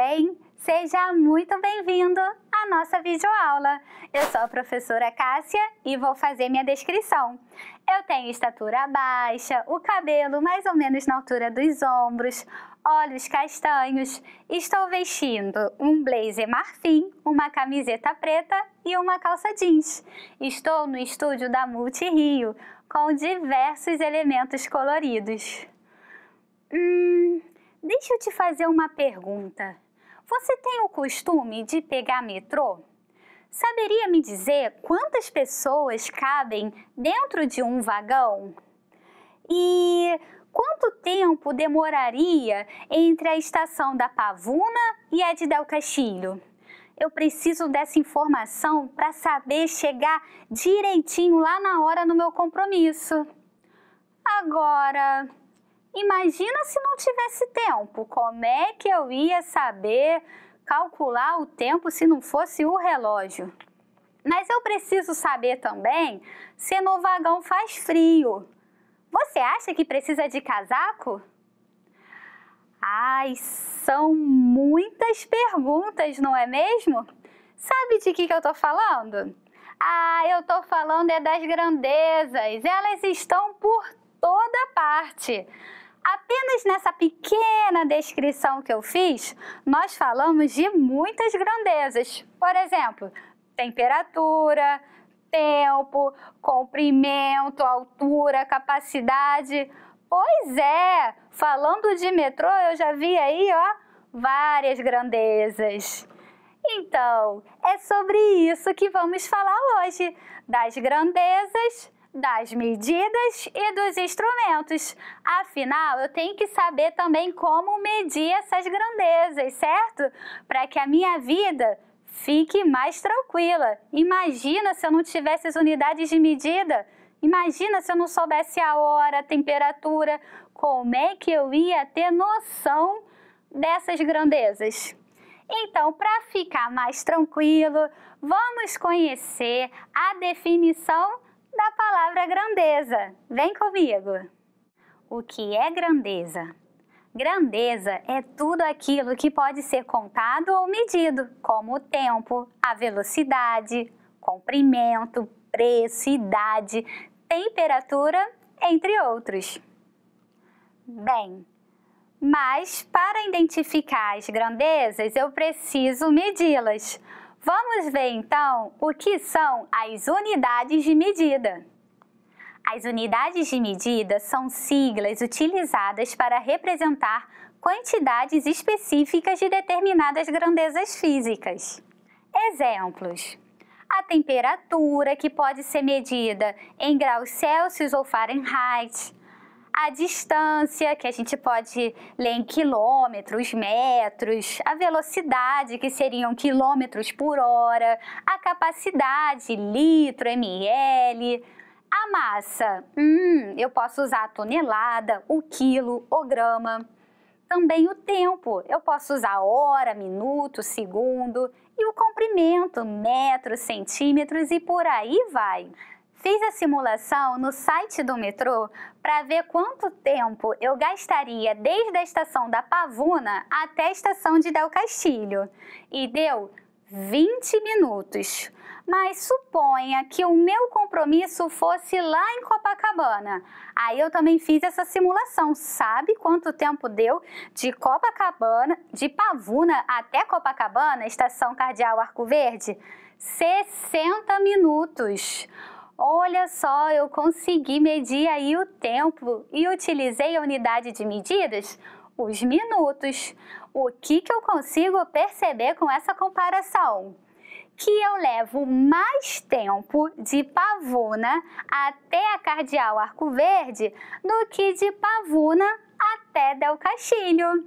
bem? Seja muito bem-vindo à nossa videoaula. Eu sou a professora Cássia e vou fazer minha descrição. Eu tenho estatura baixa, o cabelo mais ou menos na altura dos ombros, olhos castanhos, estou vestindo um blazer marfim, uma camiseta preta e uma calça jeans. Estou no estúdio da Multirio, com diversos elementos coloridos. Deixa eu te fazer uma pergunta. Você tem o costume de pegar metrô? Saberia me dizer quantas pessoas cabem dentro de um vagão? E quanto tempo demoraria entre a estação da Pavuna e a de Del Castillo? Eu preciso dessa informação para saber chegar direitinho lá na hora no meu compromisso. Agora, imagina se não tivesse tempo, como é que eu ia saber calcular o tempo se não fosse o relógio? Mas eu preciso saber também se no vagão faz frio. Você acha que precisa de casaco? Ai, são muitas perguntas, não é mesmo? Sabe de que eu tô falando? Eu tô falando das grandezas. Elas estão por toda parte. Apenas nessa pequena descrição que eu fiz, nós falamos de muitas grandezas. Por exemplo, temperatura, tempo, comprimento, altura, capacidade. Pois é, falando de metrô, eu já vi aí, várias grandezas. Então, é sobre isso que vamos falar hoje, das grandezas, das medidas e dos instrumentos. Afinal, eu tenho que saber também como medir essas grandezas, certo? Para que a minha vida fique mais tranquila. Imagina se eu não tivesse as unidades de medida. Imagina se eu não soubesse a hora, a temperatura. Como é que eu ia ter noção dessas grandezas? Então, para ficar mais tranquilo, vamos conhecer a definição da palavra grandeza. Vem comigo! O que é grandeza? Grandeza é tudo aquilo que pode ser contado ou medido, como o tempo, a velocidade, comprimento, preço, idade, temperatura, entre outros. Bem, mas para identificar as grandezas, eu preciso medi-las. Vamos ver então o que são as unidades de medida. As unidades de medida são siglas utilizadas para representar quantidades específicas de determinadas grandezas físicas. Exemplos: a temperatura, que pode ser medida em graus Celsius ou Fahrenheit. A distância, que a gente pode ler em quilômetros, metros. A velocidade, que seriam quilômetros por hora. A capacidade, litro, ml. A massa, eu posso usar a tonelada, o quilo, o grama. Também o tempo, eu posso usar hora, minuto, segundo. E o comprimento, metros, centímetros e por aí vai. Fiz a simulação no site do metrô para ver quanto tempo eu gastaria desde a estação da Pavuna até a estação de Del Castillo. E deu 20 minutos. Mas suponha que o meu compromisso fosse lá em Copacabana. Aí eu também fiz essa simulação. Sabe quanto tempo deu de Pavuna até Copacabana, estação Cardeal Arco Verde? 60 minutos. Olha só, eu consegui medir aí o tempo e utilizei a unidade de medidas, os minutos. O que eu consigo perceber com essa comparação? Que eu levo mais tempo de Pavuna até a Cardeal Arco Verde do que de Pavuna até Del Castillo.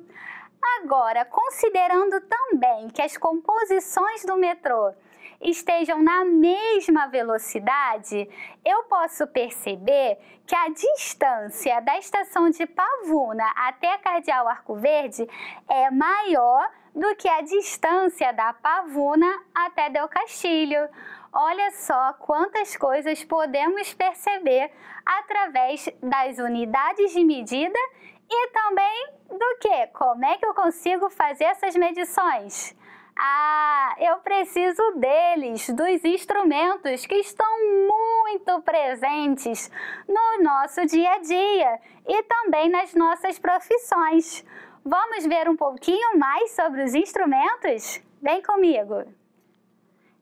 Agora, considerando também que as composições do metrô estejam na mesma velocidade, eu posso perceber que a distância da estação de Pavuna até a Cardeal Arco Verde é maior do que a distância da Pavuna até Del Castillo. Olha só quantas coisas podemos perceber através das unidades de medida E também do quê? Como é que eu consigo fazer essas medições? Eu preciso deles, dos instrumentos que estão muito presentes no nosso dia a dia e também nas nossas profissões. Vamos ver um pouquinho mais sobre os instrumentos? Vem comigo!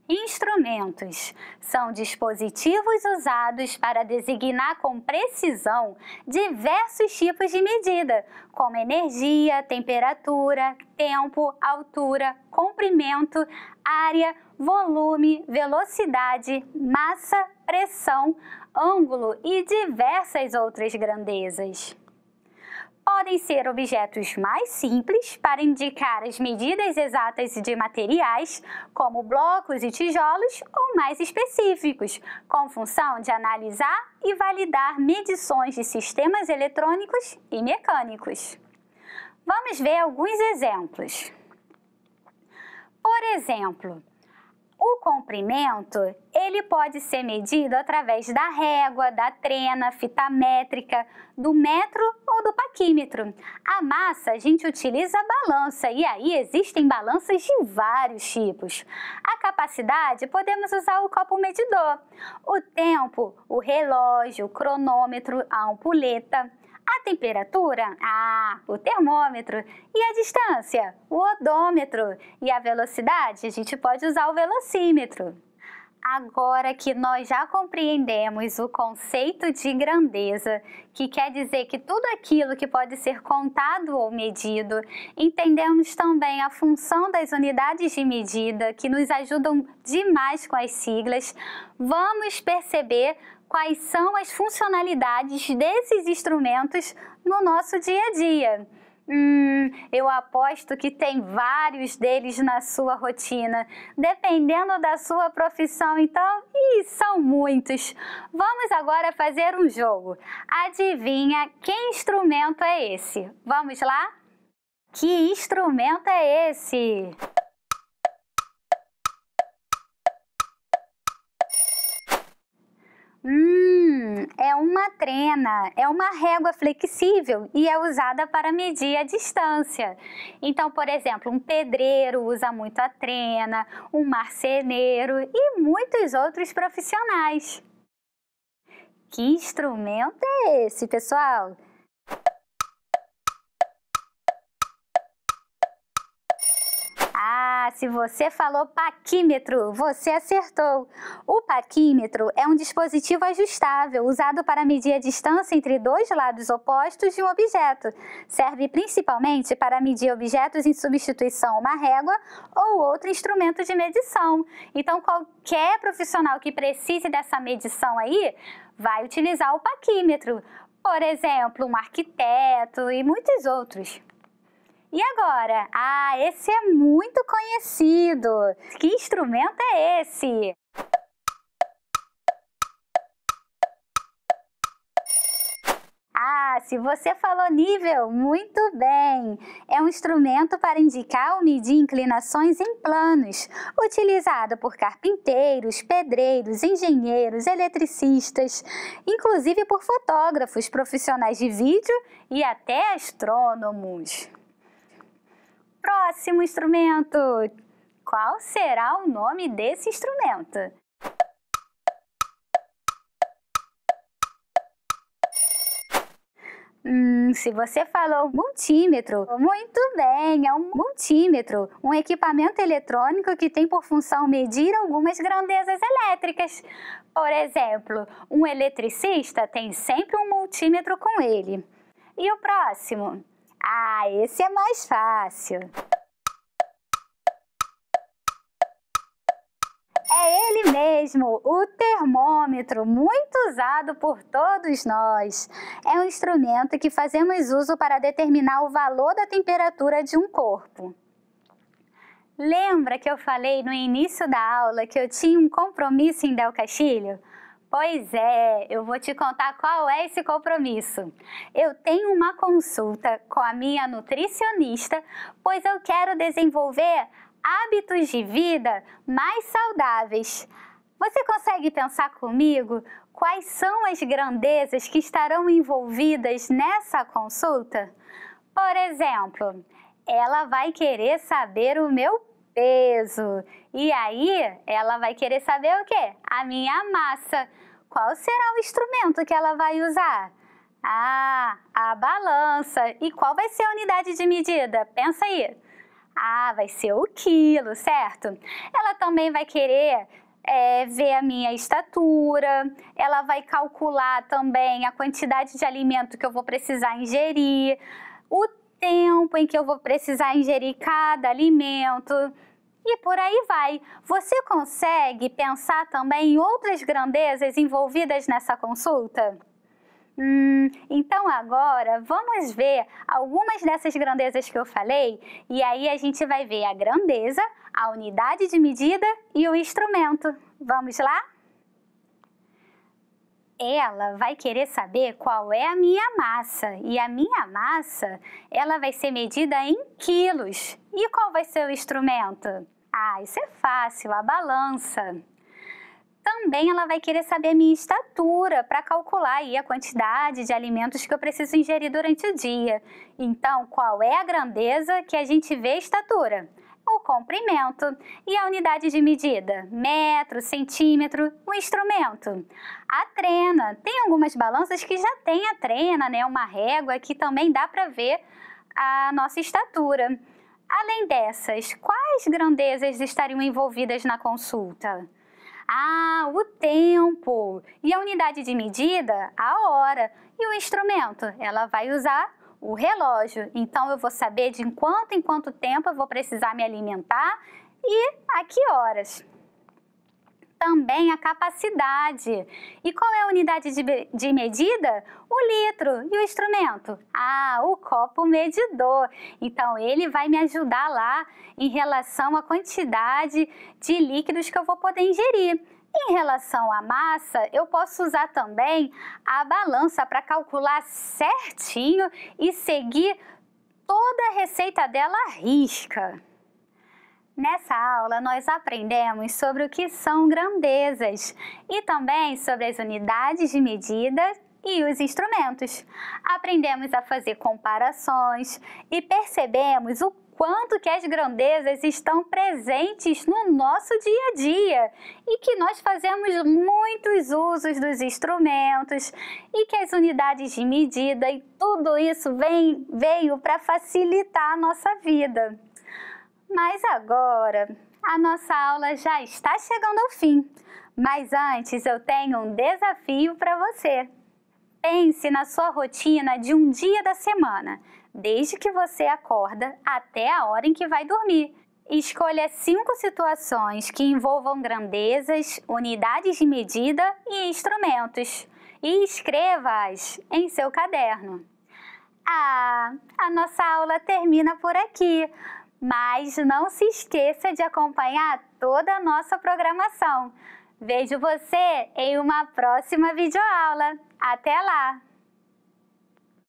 Instrumentos são dispositivos usados para designar com precisão diversos tipos de medida, como energia, temperatura, tempo, altura, comprimento, área, volume, velocidade, massa, pressão, ângulo e diversas outras grandezas. Podem ser objetos mais simples para indicar as medidas exatas de materiais, como blocos e tijolos, ou mais específicos, com função de analisar e validar medições de sistemas eletrônicos e mecânicos. Vamos ver alguns exemplos. Por exemplo, o comprimento, ele pode ser medido através da régua, da trena, fita métrica, do metro ou do paquímetro. A massa, a gente utiliza a balança e aí existem balanças de vários tipos. A capacidade, podemos usar o copo medidor. O tempo, o relógio, o cronômetro, a ampulheta. A temperatura? O termômetro. E a distância? O odômetro. E a velocidade? A gente pode usar o velocímetro. Agora que nós já compreendemos o conceito de grandeza, que quer dizer que tudo aquilo que pode ser contado ou medido, entendemos também a função das unidades de medida, que nos ajudam demais com as siglas, vamos perceber quais são as funcionalidades desses instrumentos no nosso dia a dia. Eu aposto que tem vários deles na sua rotina, dependendo da sua profissão, então, são muitos. Vamos agora fazer um jogo. Adivinha que instrumento é esse? Vamos lá? Que instrumento é esse? É uma trena, é uma régua flexível e é usada para medir a distância. Então, por exemplo, um pedreiro usa muito a trena, um marceneiro e muitos outros profissionais. Que instrumento é esse, pessoal? Se você falou paquímetro, você acertou. O paquímetro é um dispositivo ajustável usado para medir a distância entre dois lados opostos de um objeto. Serve principalmente para medir objetos em substituição a uma régua ou outro instrumento de medição. Então, qualquer profissional que precise dessa medição aí vai utilizar o paquímetro. Por exemplo, um arquiteto e muitos outros. E agora? Esse é muito conhecido. Que instrumento é esse? Se você falou nível, muito bem! É um instrumento para indicar ou medir inclinações em planos, utilizado por carpinteiros, pedreiros, engenheiros, eletricistas, inclusive por fotógrafos, profissionais de vídeo e até astrônomos. Próximo instrumento. Qual será o nome desse instrumento? Se você falou multímetro, muito bem, é um multímetro, um equipamento eletrônico que tem por função medir algumas grandezas elétricas. Por exemplo, um eletricista tem sempre um multímetro com ele. E o próximo? Esse é mais fácil. É ele mesmo, o termômetro, muito usado por todos nós. É um instrumento que fazemos uso para determinar o valor da temperatura de um corpo. Lembra que eu falei no início da aula que eu tinha um compromisso em Del Castillo? Pois é, eu vou te contar qual é esse compromisso. Eu tenho uma consulta com a minha nutricionista, pois eu quero desenvolver hábitos de vida mais saudáveis. Você consegue pensar comigo quais são as grandezas que estarão envolvidas nessa consulta? Por exemplo, ela vai querer saber o meu peso. E aí, ela vai querer saber o quê? A minha massa. Qual será o instrumento que ela vai usar? Ah, a balança. E qual vai ser a unidade de medida? Pensa aí. Ah, vai ser o quilo, certo? Ela também vai querer ver a minha estatura, ela vai calcular também a quantidade de alimento que eu vou precisar ingerir, o tempo em que eu vou precisar ingerir cada alimento e por aí vai. Você consegue pensar também em outras grandezas envolvidas nessa consulta? Então agora vamos ver algumas dessas grandezas que eu falei e aí a gente vai ver a grandeza, a unidade de medida e o instrumento. Vamos lá? Ela vai querer saber qual é a minha massa e a minha massa ela vai ser medida em quilos. E qual vai ser o instrumento? Ah, isso é fácil, a balança. Também ela vai querer saber a minha estatura para calcular aí a quantidade de alimentos que eu preciso ingerir durante o dia. Então, qual é a grandeza que a gente vê a estatura? O comprimento. E a unidade de medida? Metro, centímetro, o instrumento. A trena. Tem algumas balanças que já tem a trena, né? Uma régua que também dá para ver a nossa estatura. Além dessas, quais grandezas estariam envolvidas na consulta? Ah, o tempo. E a unidade de medida? A hora. E o instrumento? Ela vai usar o relógio. Então, eu vou saber de quanto em quanto tempo eu vou precisar me alimentar e a que horas. Também a capacidade. E qual é a unidade de medida? O litro. E o instrumento? Ah, o copo medidor. Então, ele vai me ajudar lá em relação à quantidade de líquidos que eu vou poder ingerir. Em relação à massa, eu posso usar também a balança para calcular certinho e seguir toda a receita dela à risca. Nessa aula, nós aprendemos sobre o que são grandezas e também sobre as unidades de medida e os instrumentos. Aprendemos a fazer comparações e percebemos o quanto que as grandezas estão presentes no nosso dia a dia e que nós fazemos muitos usos dos instrumentos e que as unidades de medida e tudo isso veio para facilitar a nossa vida. Mas agora, a nossa aula já está chegando ao fim. Mas antes eu tenho um desafio para você. Pense na sua rotina de um dia da semana, desde que você acorda até a hora em que vai dormir. Escolha 5 situações que envolvam grandezas, unidades de medida e instrumentos e escreva-as em seu caderno. A nossa aula termina por aqui. Mas não se esqueça de acompanhar toda a nossa programação. Vejo você em uma próxima videoaula. Até lá!